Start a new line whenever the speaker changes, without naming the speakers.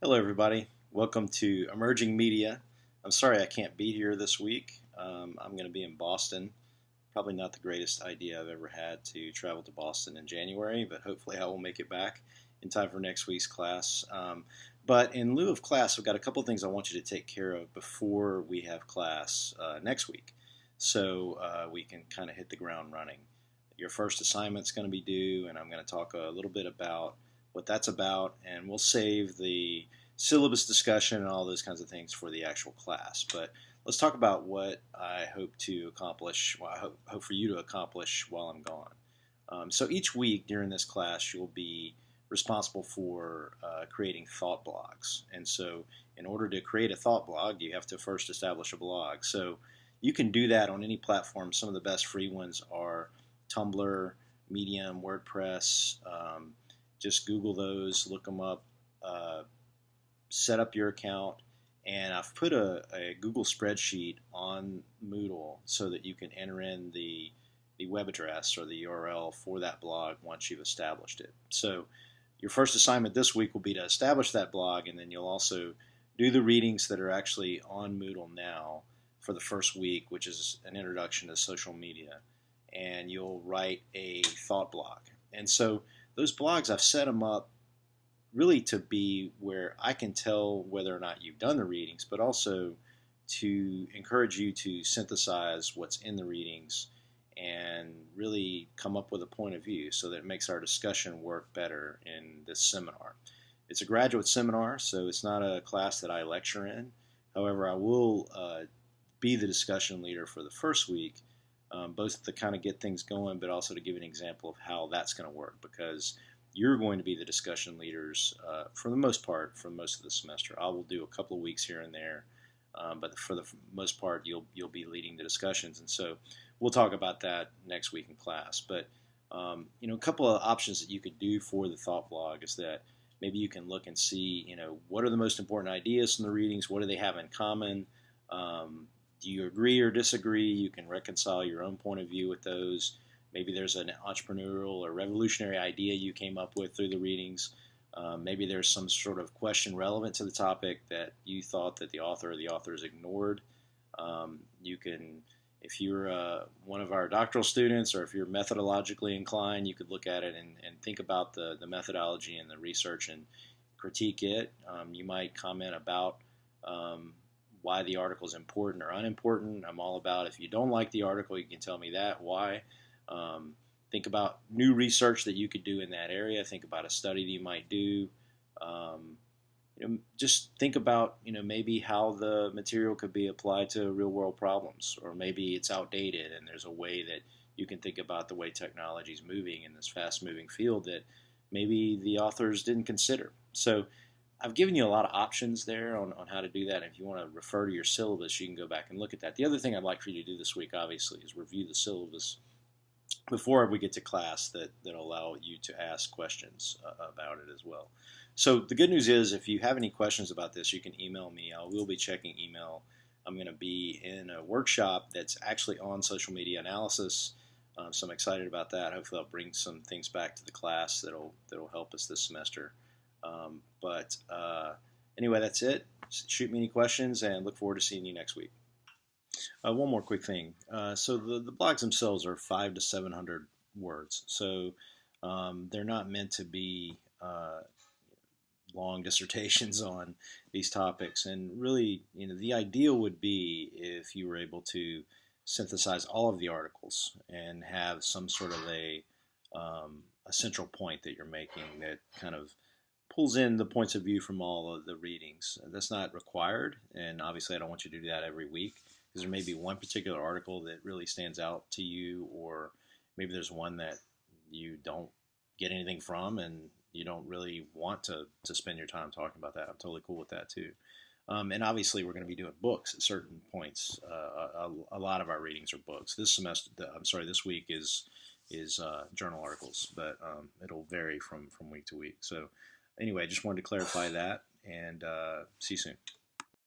Hello, everybody. Welcome to Emerging Media. I'm sorry I can't be here this week. I'm going to be in Boston. Probably not the greatest idea I've ever had to travel to Boston in January, but hopefully I will make it back in time for next week's class. But in lieu of class, I've got a couple of things I want you to take care of before we have class next week so we can kind of hit the ground running. Your first assignment's going to be due, and I'm going to talk a little bit about what that's about, and we'll save the syllabus discussion and all those kinds of things for the actual class. But let's talk about what I hope to accomplish, well, I hope for you to accomplish while I'm gone. So each week during this class, you'll be responsible for creating thought blogs. And so in order to create a thought blog, you have to first establish a blog. So you can do that on any platform. Some of the best free ones are Tumblr, Medium, WordPress. Just Google those, look them up, set up your account, and I've put a Google spreadsheet on Moodle so that you can enter in the web address or the URL for that blog once you've established it. So your first assignment this week will be to establish that blog, and then you'll also do the readings that are actually on Moodle now for the first week, which is an introduction to social media, and you'll write a thought blog. And so those blogs, I've set them up really to be where I can tell whether or not you've done the readings, but also to encourage you to synthesize what's in the readings and really come up with a point of view so that it makes our discussion work better in this seminar. It's a graduate seminar, so it's not a class that I lecture in. However, I will be the discussion leader for the first week, both to kind of get things going, but also to give an example of how that's going to work, because you're going to be the discussion leaders for the most part for most of the semester. I will do a couple of weeks here and there, but for the most part, you'll be leading the discussions, and so we'll talk about that next week in class. But a couple of options that you could do for the thought blog is that maybe you can look and see, what are the most important ideas from the readings? What do they have in common? Do you agree or disagree? You can reconcile your own point of view with those. Maybe there's an entrepreneurial or revolutionary idea you came up with through the readings. Maybe there's some sort of question relevant to the topic that you thought that the author or the authors ignored. You can, if you're one of our doctoral students, or if you're methodologically inclined, you could look at it and think about the methodology and the research and critique it. You might comment about why the article is important or unimportant. I'm all about, if you don't like the article, you can tell me that, why. Think about new research that you could do in that area. Think about a study that you might do. Just think about, maybe how the material could be applied to real world problems, or maybe it's outdated and there's a way that you can think about the way technology is moving in this fast moving field that maybe the authors didn't consider. So I've given you a lot of options there on how to do that. And if you want to refer to your syllabus, you can go back and look at that. The other thing I'd like for you to do this week, obviously, is review the syllabus before we get to class that'll allow you to ask questions about it as well. So the good news is, if you have any questions about this, you can email me. I will be checking email. I'm going to be in a workshop that's actually on social media analysis, so I'm excited about that. Hopefully I'll bring some things back to the class that'll help us this semester. But anyway, that's it. Shoot me any questions, and look forward to seeing you next week. One more quick thing. So the blogs themselves are 500 to 700 words. So they're not meant to be long dissertations on these topics. And really, the ideal would be if you were able to synthesize all of the articles and have some sort of a central point that you're making that kind of pulls in the points of view from all of the readings. That's not required, and obviously I don't want you to do that every week, because there may be one particular article that really stands out to you, or maybe there's one that you don't get anything from and you don't really want to spend your time talking about that. I'm totally cool with that too. And obviously we're going to be doing books at certain points. A lot of our readings are books. This week is journal articles, but it'll vary from week to week. So anyway, just wanted to clarify that, and see you soon.